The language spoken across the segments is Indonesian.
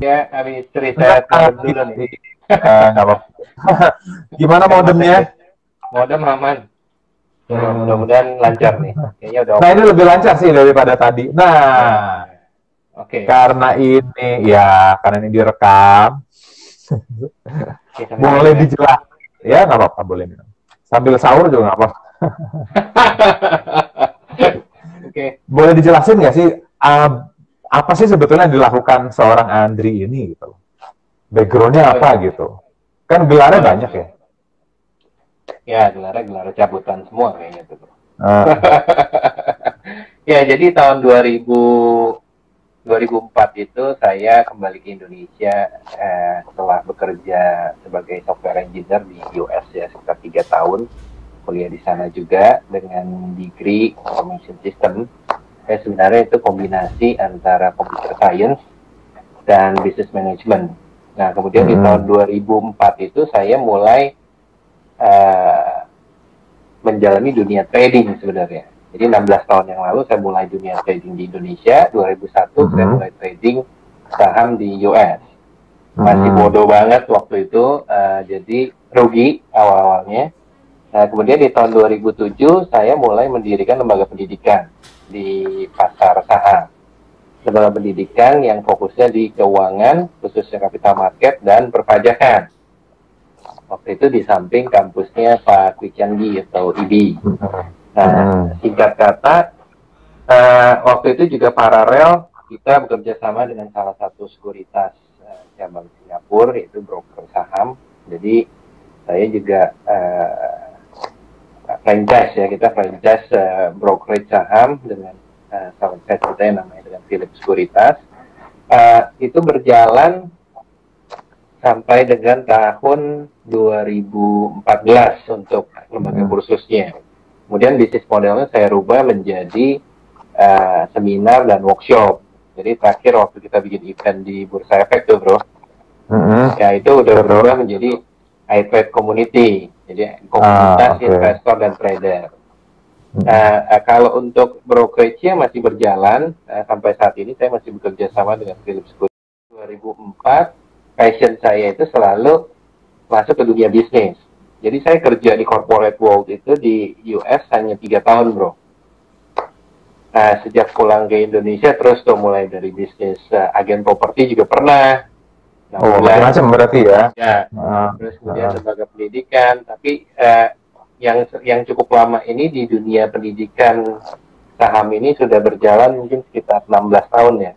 Ya, habis cerita modem dulu nih. Nggak apa-apa. Gimana modemnya? Modem aman. Ya, mudah-mudahan lancar nih. Kayaknya udah Nah, oke. ini lebih lancar sih daripada tadi. Nah, Ya, oke. karena ini direkam, Oke, sambil minum boleh ya. dijelasin. Ya, nggak apa-apa, boleh minum. Sambil sahur juga nggak apa-apa. Oke. Boleh dijelasin nggak sih, apa sih sebetulnya yang dilakukan seorang Andri ini gitu? Backgroundnya Oh apa ya, gitu? Kan gelarnya boleh, banyak boleh. ya. Ya, gelar cabutan semua kayaknya tuh, bro. Eh, Ya, jadi tahun 2004 itu saya kembali ke Indonesia setelah bekerja sebagai software engineer di US ya sekitar 3 tahun, kuliah di sana juga dengan degree information system. Sebenarnya itu kombinasi antara computer science dan business management. Nah, kemudian di tahun 2004 itu saya mulai eh, menjalani dunia trading sebenarnya. Jadi 16 tahun yang lalu saya mulai dunia trading di Indonesia. 2001 saya mulai trading saham di US. Masih bodoh banget waktu itu, jadi rugi awal-awalnya. Nah, kemudian di tahun 2007 saya mulai mendirikan lembaga pendidikan di pasar saham. Lembaga pendidikan yang fokusnya di keuangan, khususnya capital market dan perpajakan. Waktu itu di samping kampusnya Pak Kwi Kian Gi atau IBI. Nah, singkat kata, waktu itu juga paralel kita bekerja sama dengan salah satu sekuritas cabang Singapura, yaitu broker saham. Jadi saya juga franchise ya, kita franchise brokerage saham dengan franchise kita yang namanya dengan Philip Sekuritas. Itu berjalan sampai dengan tahun 2014 untuk lembaga kursusnya. Kemudian bisnis modelnya saya rubah menjadi seminar dan workshop. Jadi terakhir waktu kita bikin event di Bursa Efek tuh, bro. Ya itu udah berubah menjadi iTrade Community. Jadi komunitas investor dan trader. Kalau untuk brokerage-nya masih berjalan sampai saat ini, saya masih bekerja sama dengan Philip Sekuritas. 2004 passion saya itu selalu masuk ke dunia bisnis. Jadi saya kerja di corporate world itu di US hanya 3 tahun, bro. Nah, sejak pulang ke Indonesia terus tuh mulai dari bisnis agen properti juga pernah. Nah, macam-macam berarti ya. Ya. Terus kemudian lembaga pendidikan, tapi yang cukup lama ini di dunia pendidikan saham ini sudah berjalan mungkin sekitar 16 tahun ya,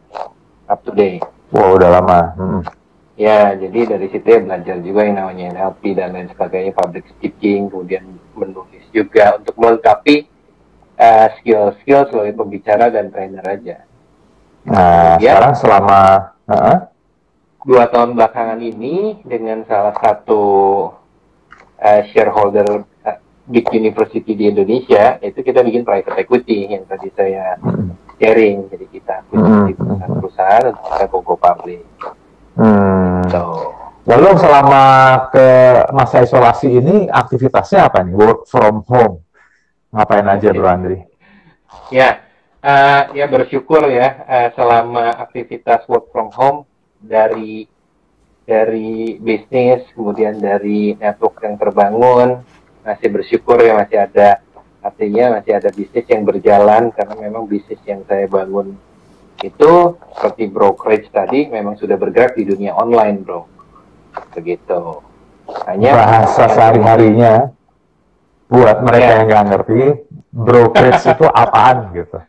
up to date. Wow, udah lama. Ya, jadi dari situ ya belajar juga yang namanya NLP dan lain sebagainya, public speaking, kemudian menulis juga untuk melengkapi skill-skill sebagai pembicara dan trainer aja. Nah, sekarang selama 2 tahun belakangan ini dengan salah satu shareholder big university di Indonesia, itu kita bikin private equity yang tadi saya sharing. Jadi kita akuisisi perusahaan untuk kita go public. Lalu selama ke masa isolasi ini aktivitasnya apa nih? Work from home. Ngapain aja, Bro Andri? Ya, ya bersyukur ya selama aktivitas work from home dari bisnis, kemudian dari network yang terbangun, masih bersyukur ya masih ada, artinya masih ada bisnis yang berjalan karena memang bisnis yang saya bangun itu seperti brokerage tadi memang sudah bergerak di dunia online, bro. Begitu. Hanya bahasa sehari-harinya buat mereka yang nggak ngerti brokerage itu apaan gitu.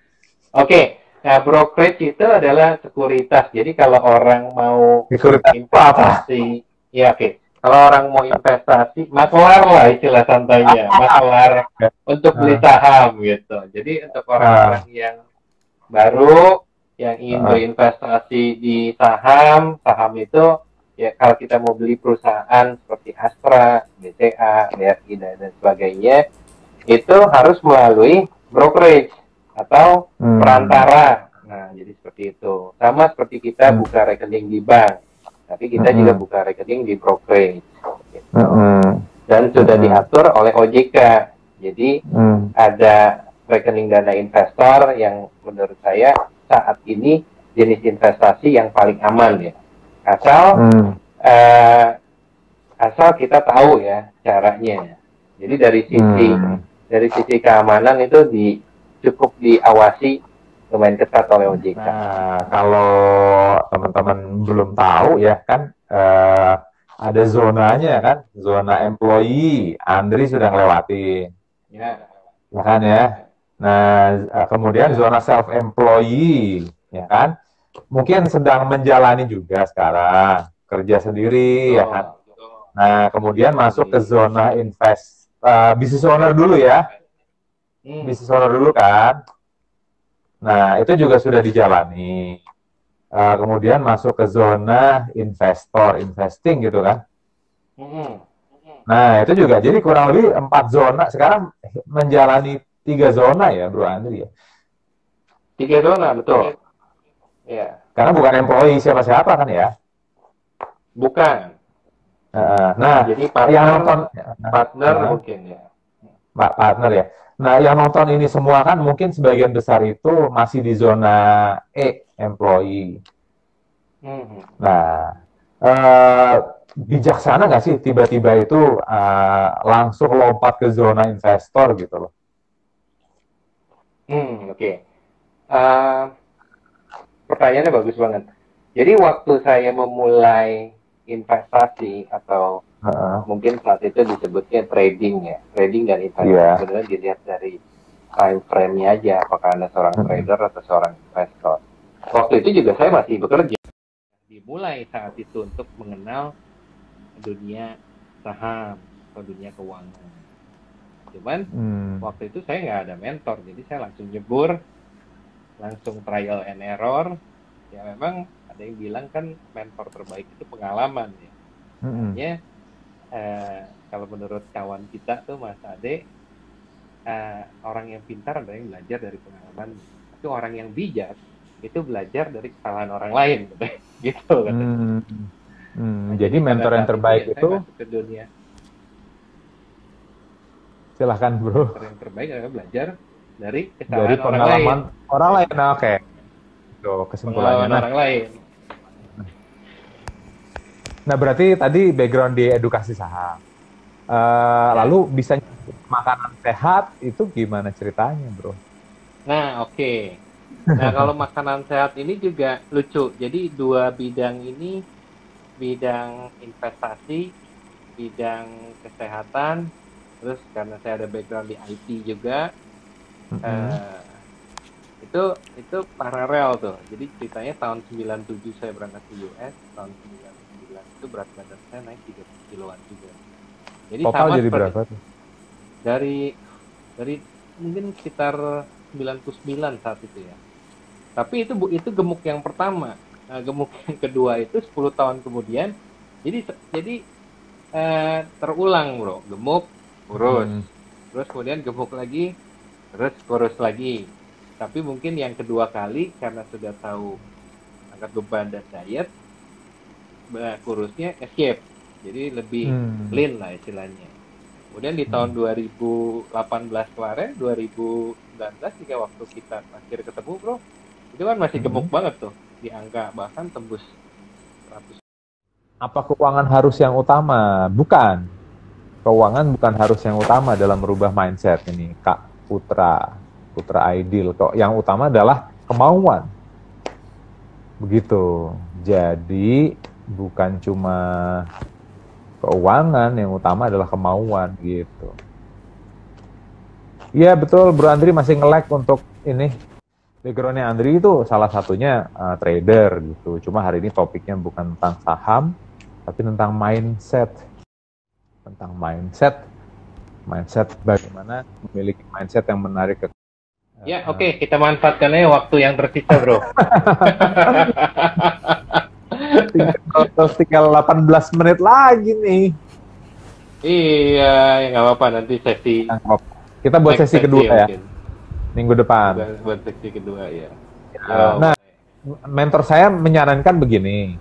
Oke. Nah, brokerage itu adalah sekuritas. Jadi kalau orang mau investasi, ya oke. Kalau orang mau investasi, maklar lah istilah santainya, maklar untuk beli saham gitu. Jadi untuk orang-orang yang baru yang ingin berinvestasi di saham itu ya kalau kita mau beli perusahaan seperti Astra, BCA, BRI dan sebagainya itu harus melalui brokerage atau perantara. Nah, jadi seperti itu. Sama seperti kita buka rekening di bank, tapi kita juga buka rekening di brokerage. Gitu. Dan sudah diatur oleh OJK. Jadi ada rekening dana investor yang menurut saya saat ini jenis investasi yang paling aman ya. Asal asal kita tahu ya caranya. Jadi dari sisi keamanan itu cukup diawasi lumayan ketat oleh OJK. Nah, kalau teman-teman belum tahu ya kan, ada zonanya kan, zona employee, Andri sudah ngelewatin, Ya. ya kan ya. Nah, kemudian zona self-employee, ya kan, mungkin sedang menjalani juga sekarang, kerja sendiri, ya kan. Nah, kemudian masuk ke zona business owner dulu ya, business owner dulu kan. Nah, itu juga sudah dijalani. Kemudian masuk ke zona investing gitu kan. Nah, itu juga. Jadi kurang lebih 4 zona. Sekarang menjalani 3 zona ya, Bro Andri ya. 3 zona, betul. Ya. Karena bukan employee siapa-siapa kan ya. Bukan. Nah, jadi yang nonton partner mungkin ya. Partner ya. Nah, yang nonton ini semua kan mungkin sebagian besar itu masih di zona employee. Nah, bijaksana nggak sih tiba-tiba itu langsung lompat ke zona investor gitu loh? Oke. Pertanyaannya bagus banget. Jadi waktu saya memulai investasi atau mungkin saat itu disebutnya trading ya, trading dan investasi sebenarnya dilihat dari time frame-nya aja, apakah Anda seorang trader atau seorang investor. Waktu itu juga saya masih bekerja. Dimulai saat itu untuk mengenal dunia saham atau dunia keuangan. Cuman waktu itu saya nggak ada mentor, jadi saya langsung nyebur, langsung trial and error. Ya memang ada yang bilang kan mentor terbaik itu pengalaman ya. Makanya kalau menurut kawan kita tuh Mas Ade, orang yang pintar ada yang belajar dari pengalaman. Tapi orang yang bijak itu belajar dari kesalahan orang lain, gitu. Jadi mentor yang terbaik itu ke dunia. Silahkan bro. Mentor yang terbaik adalah belajar dari kesalahan dari pengalaman orang lain. Nah, oke. Tuh, kesimpulannya. Orang lain. Nah, berarti tadi background di edukasi saham. Lalu bisa makanan sehat itu gimana ceritanya, bro? Nah, oke. Nah, kalau makanan sehat ini juga lucu. Jadi 2 bidang ini, bidang investasi, bidang kesehatan, terus karena saya ada background di IT juga, itu paralel tuh. Jadi ceritanya tahun 97 saya berangkat ke US, tahun 99 itu berat badan saya naik 30 kiloan juga. Jadi total sama jadi berapa tuh? Dari mungkin sekitar 99 saat itu ya. Tapi itu gemuk yang pertama. Nah, gemuk yang kedua itu 10 tahun kemudian. Jadi terulang, bro. Gemuk, kurus. Terus kemudian gemuk lagi, terus kurus lagi. Tapi mungkin yang kedua kali karena sudah tahu angkat beban dan diet, kurusnya escape. Jadi lebih lean lah istilahnya. Kemudian di tahun 2018 kemarin, 2019 jika waktu kita akhir ketemu, bro, itu kan masih gemuk banget tuh, di angka bahkan tembus 100. Apa keuangan harus yang utama? Bukan. Keuangan bukan harus yang utama dalam merubah mindset ini, Kak Putra Ideal. Kok yang utama adalah kemauan. Begitu. Jadi bukan cuma keuangan, yang utama adalah kemauan gitu. Iya betul, Bro Andri masih nge-lag untuk ini. Backgroundnya Andri itu salah satunya trader gitu. Cuma hari ini topiknya bukan tentang saham, tapi tentang mindset. Tentang mindset bagaimana memiliki mindset yang menarik ke. Ya oke, kita manfaatkan aja waktu yang tersisa, bro. tinggal 18 menit lagi nih. Iya, ya nggak apa-apa, nanti sesi. Kita buat sesi kedua ya. Mungkin. Minggu depan. Buat sesi kedua ya. Nah, mentor saya menyarankan begini.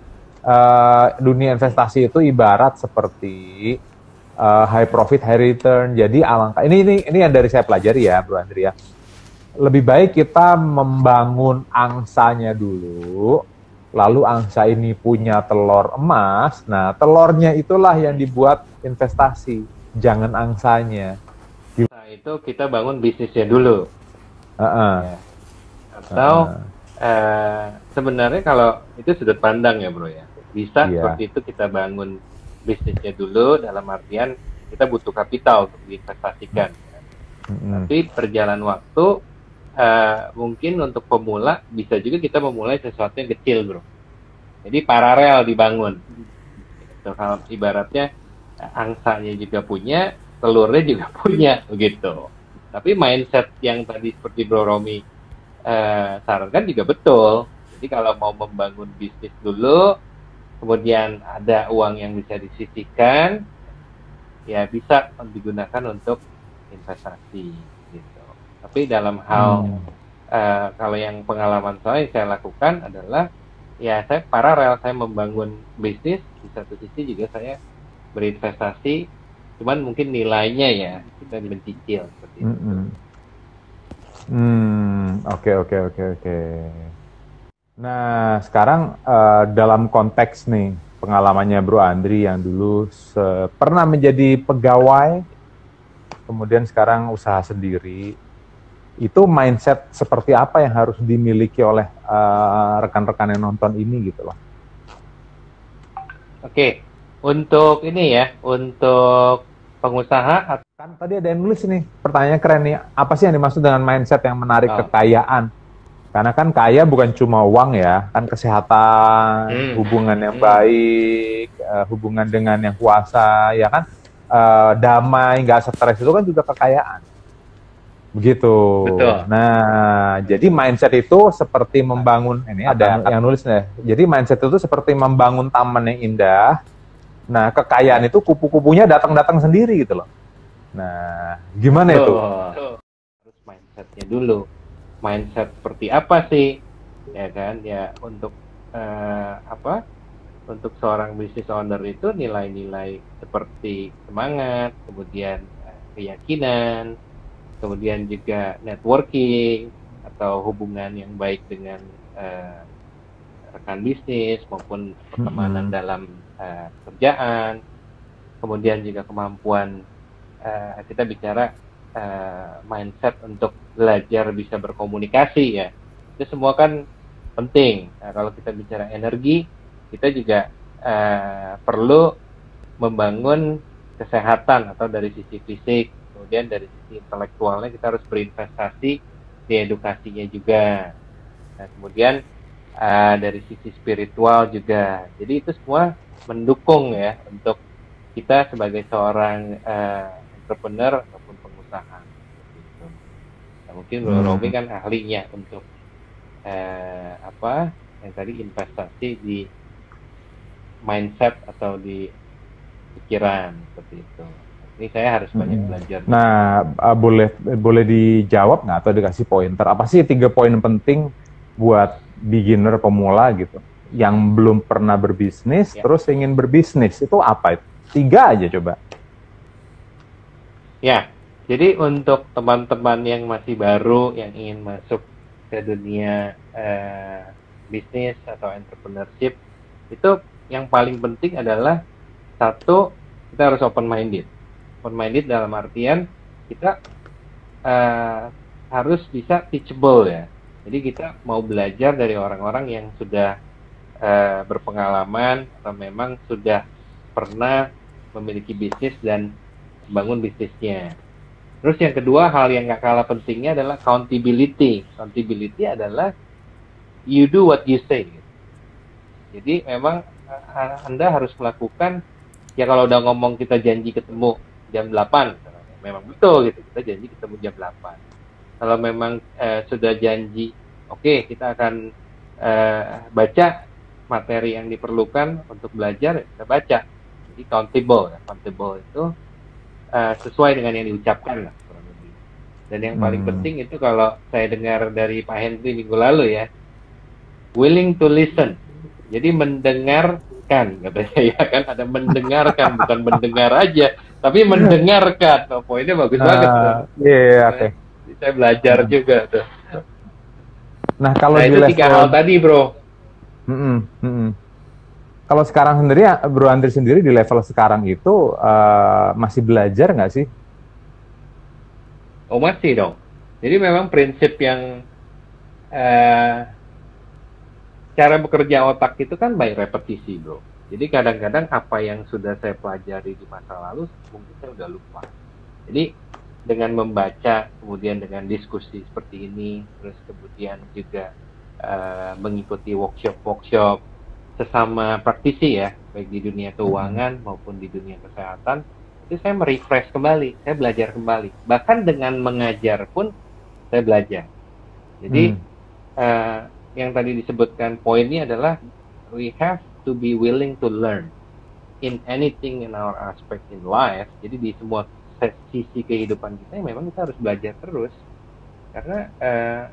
Dunia investasi itu ibarat seperti high profit, high return. Jadi alangkah ini yang dari saya pelajari ya, Bro Andri ya. Lebih baik kita membangun angsanya dulu, lalu angsa ini punya telur emas, nah telurnya itulah yang dibuat investasi, jangan angsanya. Nah, itu kita bangun bisnisnya dulu. Ya. Atau sebenarnya kalau itu sudut pandang ya bro ya, bisa seperti itu kita bangun bisnisnya dulu, dalam artian kita butuh kapital untuk diinvestasikan. Tapi perjalanan waktu mungkin untuk pemula bisa juga kita memulai sesuatu yang kecil bro. Jadi paralel dibangun. Kalau ibaratnya angsanya juga punya, telurnya juga punya begitu. Tapi mindset yang tadi seperti Bro Romi sarankan juga betul. Jadi kalau mau membangun bisnis dulu, kemudian ada uang yang bisa disisihkan, ya bisa digunakan untuk investasi gitu. Tapi dalam hal kalau yang pengalaman saya lakukan adalah ya saya paralel, saya membangun bisnis, di satu sisi juga saya berinvestasi, cuman mungkin nilainya ya kita mencicil seperti itu. Oke. Nah, sekarang dalam konteks nih pengalamannya Bro Andri yang dulu pernah menjadi pegawai, kemudian sekarang usaha sendiri, itu mindset seperti apa yang harus dimiliki oleh rekan-rekan yang nonton ini gitu loh? Oke, untuk ini ya, untuk pengusaha, kan tadi ada yang nulis nih, pertanyaannya keren nih, apa sih yang dimaksud dengan mindset yang menarik kekayaan? Karena kan kaya bukan cuma uang ya, kan kesehatan, hubungan yang baik, hubungan dengan yang kuasa, ya kan, damai, nggak stres, itu kan juga kekayaan. Begitu. Betul. Nah, jadi mindset itu seperti membangun, ini ada yang nulis nih, jadi mindset itu seperti membangun taman yang indah. Nah, kekayaan itu kupu-kupunya datang-datang sendiri gitu loh. Nah, gimana itu? Harus mindsetnya dulu. Mindset seperti apa sih, ya kan? Ya untuk untuk seorang business owner itu nilai-nilai seperti semangat, kemudian keyakinan, kemudian juga networking atau hubungan yang baik dengan rekan bisnis maupun pertemanan dalam kerjaan, kemudian juga kemampuan kita bicara mindset untuk belajar bisa berkomunikasi ya, itu semua kan penting. Nah, kalau kita bicara energi, kita juga perlu membangun kesehatan atau dari sisi fisik, kemudian dari sisi intelektualnya kita harus berinvestasi di edukasinya juga. Nah, kemudian dari sisi spiritual juga. Jadi itu semua mendukung ya untuk kita sebagai seorang entrepreneur ataupun pengusaha. Nah, mungkin Bro Romi kan ahlinya untuk yang tadi investasi di mindset atau di pikiran seperti itu. Ini saya harus banyak belajar. Nah, boleh dijawab nggak atau dikasih pointer? Apa sih 3 poin penting buat beginner pemula gitu, yang belum pernah berbisnis, terus ingin berbisnis, itu apa itu? 3 aja coba. Ya, jadi untuk teman-teman yang masih baru, yang ingin masuk ke dunia bisnis atau entrepreneurship, itu yang paling penting adalah satu, kita harus open-minded. Open-minded dalam artian kita harus bisa teachable ya. Jadi kita mau belajar dari orang-orang yang sudah berpengalaman atau memang sudah pernah memiliki bisnis dan bangun bisnisnya. Terus yang kedua, hal yang gak kalah pentingnya adalah accountability. Accountability adalah you do what you say. Jadi memang Anda harus melakukan, ya kalau udah ngomong kita janji ketemu jam 8, memang betul gitu, kita janji ketemu jam 8. Kalau memang sudah janji, oke, kita akan baca materi yang diperlukan untuk belajar, kita baca. Jadi accountable, accountable itu sesuai dengan yang diucapkan lah, kurang lebih. Dan yang paling penting itu kalau saya dengar dari Pak Henry minggu lalu ya, willing to listen. Jadi mendengarkan, katanya ya kan, ada mendengarkan, bukan mendengar aja, tapi mendengarkan. Oh, poinnya bagus banget. Iya, oke. Saya belajar juga tuh. Nah, kalau itu 3 hal tadi, bro. Mm-mm, mm-mm. Kalau sekarang sendiri, Bro Andri sendiri di level sekarang itu masih belajar nggak sih? Oh masih dong. Jadi memang prinsip yang eh, cara bekerja otak itu kan by repetisi, bro. Jadi kadang-kadang apa yang sudah saya pelajari di masa lalu mungkin saya udah lupa. Jadi dengan membaca, kemudian dengan diskusi seperti ini, terus kemudian juga mengikuti workshop-workshop sesama praktisi ya, baik di dunia keuangan maupun di dunia kesehatan, itu saya merefresh kembali, saya belajar kembali. Bahkan dengan mengajar pun saya belajar. Jadi yang tadi disebutkan poinnya adalah we have to be willing to learn in anything in our aspect in life. Jadi di semua sisi kehidupan kita memang kita harus belajar terus. Karena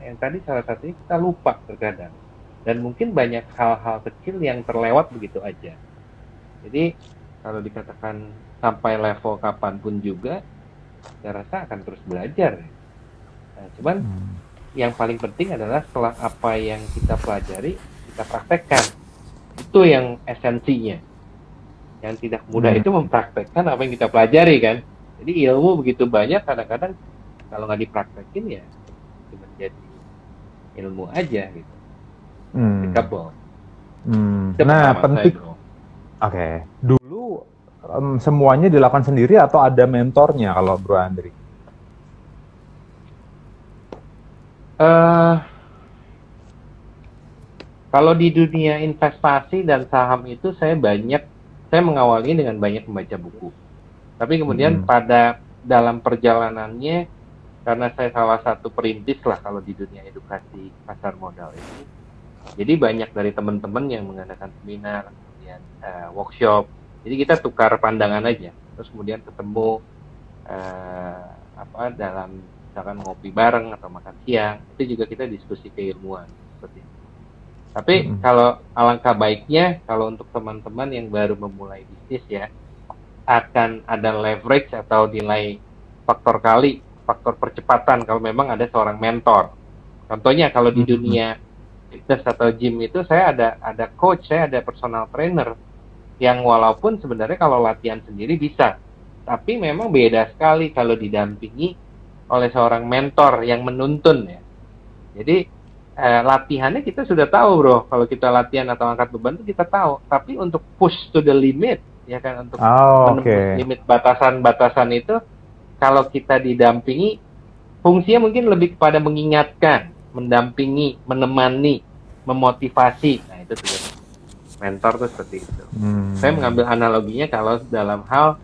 yang tadi salah satunya kita lupa terkadang. Dan mungkin banyak hal-hal kecil yang terlewat begitu aja. Jadi kalau dikatakan sampai level kapanpun juga, saya rasa akan terus belajar. Nah, cuman yang paling penting adalah setelah apa yang kita pelajari, kita praktekkan. Itu yang esensinya. Yang tidak mudah itu mempraktekkan apa yang kita pelajari kan. Jadi ilmu begitu banyak, kadang-kadang kalau nggak dipraktekin ya cuma jadi ilmu aja gitu. Nah, penting. Oke. Dulu semuanya dilakukan sendiri atau ada mentornya kalau Bro Andri? Kalau di dunia investasi dan saham itu saya mengawalinya dengan banyak membaca buku. Tapi kemudian pada dalam perjalanannya, karena saya salah satu perintis lah kalau di dunia edukasi pasar modal ini, jadi banyak dari teman-teman yang mengadakan seminar, kemudian workshop. Jadi kita tukar pandangan aja, terus kemudian ketemu dalam misalkan ngopi bareng atau makan siang, itu juga kita diskusi keilmuan seperti itu. Tapi kalau alangkah baiknya kalau untuk teman-teman yang baru memulai bisnis ya, akan ada leverage atau nilai faktor kali, faktor percepatan kalau memang ada seorang mentor. Contohnya kalau di dunia fitness atau gym itu saya ada coach, saya ada personal trainer yang walaupun sebenarnya kalau latihan sendiri bisa, tapi memang beda sekali kalau didampingi oleh seorang mentor yang menuntun ya. Jadi latihannya kita sudah tahu bro, kalau kita latihan atau angkat beban itu kita tahu, tapi untuk push to the limit ya kan, untuk menembus limit batasan-batasan itu kalau kita didampingi, fungsinya mungkin lebih kepada mengingatkan, mendampingi, menemani, memotivasi. Nah itu tuh mentor tuh seperti itu. Saya mengambil analoginya kalau dalam hal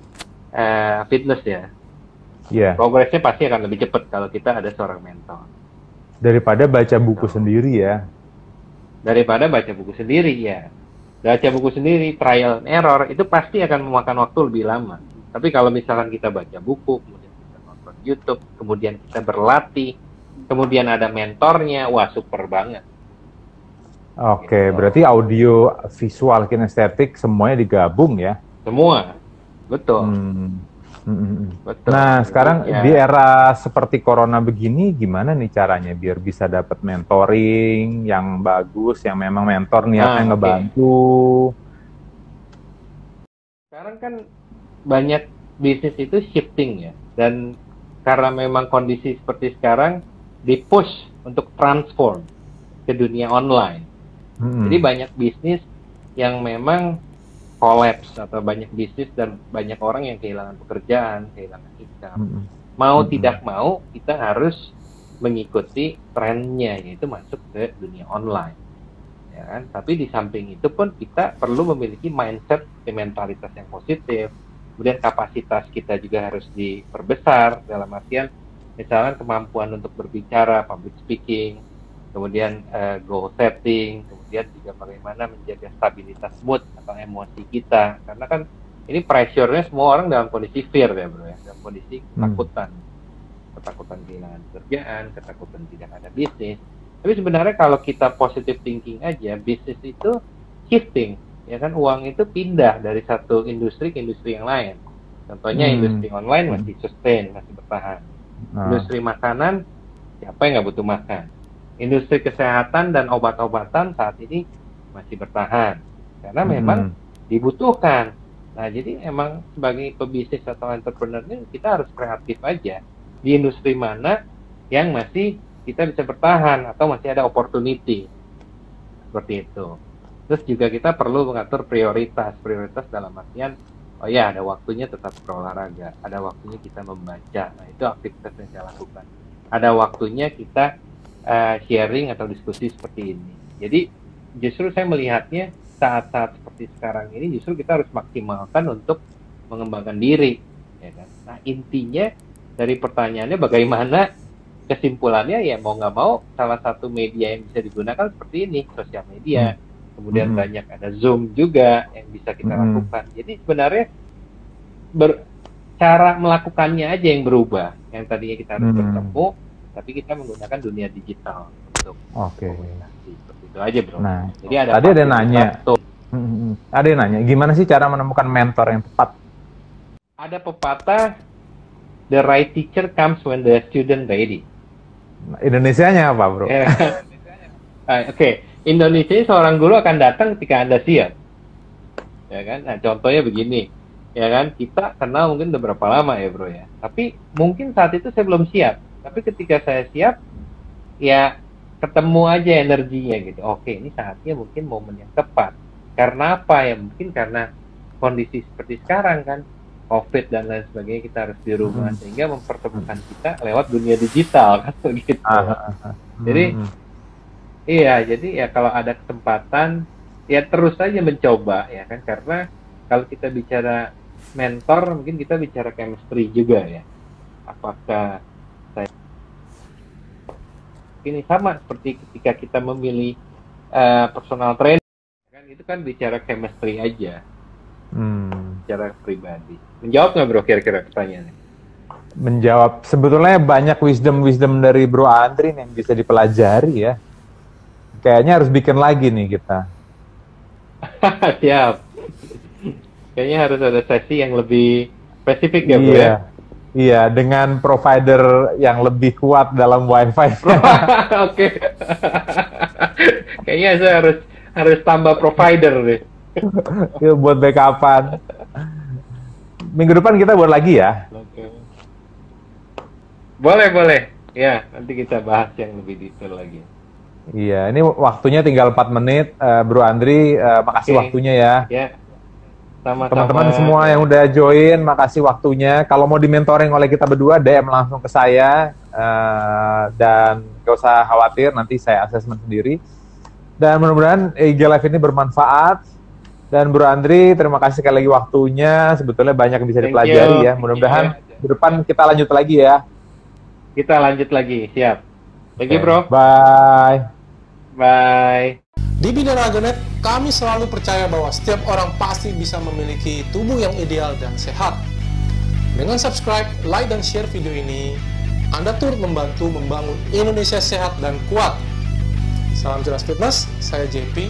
fitness ya, progresnya pasti akan lebih cepat kalau kita ada seorang mentor. Daripada baca buku sendiri ya. Daripada baca buku sendiri ya. Baca buku sendiri, trial and error, itu pasti akan memakan waktu lebih lama. Tapi kalau misalkan kita baca buku, kemudian kita nonton YouTube, kemudian kita berlatih, kemudian ada mentornya, wah super banget. Oke, berarti audio, visual, kinestetik, semuanya digabung ya? Semua, betul. Betul. Nah, sekarang di era seperti corona begini, gimana nih caranya biar bisa dapat mentoring yang bagus, yang memang mentor niatnya ngebantu? Sekarang kan banyak bisnis itu shifting ya, dan karena memang kondisi seperti sekarang di-push untuk transform ke dunia online. Jadi banyak bisnis yang memang collapse atau banyak bisnis dan banyak orang yang kehilangan pekerjaan, kehilangan income. Mau tidak mau kita harus mengikuti trennya, yaitu masuk ke dunia online. Ya kan? Tapi di samping itu pun kita perlu memiliki mindset, mentalitas yang positif. Kemudian kapasitas kita juga harus diperbesar dalam artian misalnya kemampuan untuk berbicara, public speaking, kemudian goal setting, kemudian juga bagaimana menjaga stabilitas mood atau emosi kita, karena kan ini pressure-nya semua orang dalam kondisi fear ya bro ya, dalam kondisi ketakutan kehilangan pekerjaan, ketakutan tidak ada bisnis. Tapi sebenarnya kalau kita positive thinking aja, bisnis itu shifting, ya kan, uang itu pindah dari satu industri ke industri yang lain. Contohnya industri online masih sustain, masih bertahan. Industri makanan, siapa yang nggak butuh makan? Industri kesehatan dan obat-obatan saat ini masih bertahan karena memang dibutuhkan. Nah, jadi emang sebagai pebisnis atau entrepreneur ini kita harus kreatif aja di industri mana yang masih kita bisa bertahan atau masih ada opportunity seperti itu. Terus juga kita perlu mengatur prioritas dalam artian, oh ya, ada waktunya tetap berolahraga, ada waktunya kita membaca. Nah, itu aktivitas yang saya lakukan. Ada waktunya kita sharing atau diskusi seperti ini. Jadi justru saya melihatnya saat-saat seperti sekarang ini justru kita harus maksimalkan untuk mengembangkan diri, ya kan? Nah, intinya dari pertanyaannya bagaimana, kesimpulannya ya mau nggak mau salah satu media yang bisa digunakan seperti ini, sosial media. Kemudian banyak ada Zoom juga yang bisa kita lakukan. Jadi sebenarnya cara melakukannya aja yang berubah. Yang tadinya kita harus bertemu, tapi kita menggunakan dunia digital untuk komunikasi. Seperti itu aja, bro. Nah, jadi tadi ada nanya. Ada yang nanya, gimana sih cara menemukan mentor yang tepat? Ada pepatah, the right teacher comes when the student ready. Indonesianya apa, bro? Oke. Indonesia seorang guru akan datang ketika Anda siap. Ya kan? Nah, contohnya begini. Ya kan? Kita kenal mungkin udah berapa lama ya, bro ya. Tapi mungkin saat itu saya belum siap. Tapi ketika saya siap, ya ketemu aja energinya gitu. Oke, ini saatnya mungkin momen yang tepat. Karena apa ya? Mungkin karena kondisi seperti sekarang kan, COVID dan lain sebagainya, kita harus di rumah sehingga mempertemukan kita lewat dunia digital kan begitu. Jadi iya, jadi ya kalau ada kesempatan ya terus saja mencoba ya kan, karena kalau kita bicara mentor mungkin kita bicara chemistry juga ya. Apakah saya ini sama seperti ketika kita memilih personal trainer kan, itu kan bicara chemistry aja. Secara pribadi. Menjawab nggak, bro, kira-kira pertanyaannya? Menjawab. Sebetulnya banyak wisdom dari Bro Andri yang bisa dipelajari ya. Kayaknya harus bikin lagi nih kita. Siap. Kayaknya harus ada sesi yang lebih spesifik ya, bro ya? Iya, dengan provider yang lebih kuat dalam wifi. Oke. Kayaknya saya harus tambah provider deh. Itu buat backupan. Minggu depan kita buat lagi ya. Oke. Boleh. Ya, nanti kita bahas yang lebih detail lagi. Iya, ini waktunya tinggal 4 menit. Bro Andri, makasih waktunya ya. Ya. Sama-sama. Teman-teman semua yang udah join, makasih waktunya. Kalau mau di-mentoring oleh kita berdua, DM langsung ke saya. Dan gak usah khawatir, nanti saya asesmen sendiri. Dan mudah-mudahan IG Live ini bermanfaat. Dan Bro Andri, terima kasih sekali lagi waktunya. Sebetulnya banyak yang bisa dipelajari ya. Mudah-mudahan di depan kita lanjut lagi ya. Kita lanjut lagi, siap. Thank you, bro. Bye. Bye. Di Binaraga.net, kami selalu percaya bahwa setiap orang pasti bisa memiliki tubuh yang ideal dan sehat. Dengan subscribe, like, dan share video ini, Anda turut membantu membangun Indonesia sehat dan kuat. Salam Jelas Fitness, saya JP.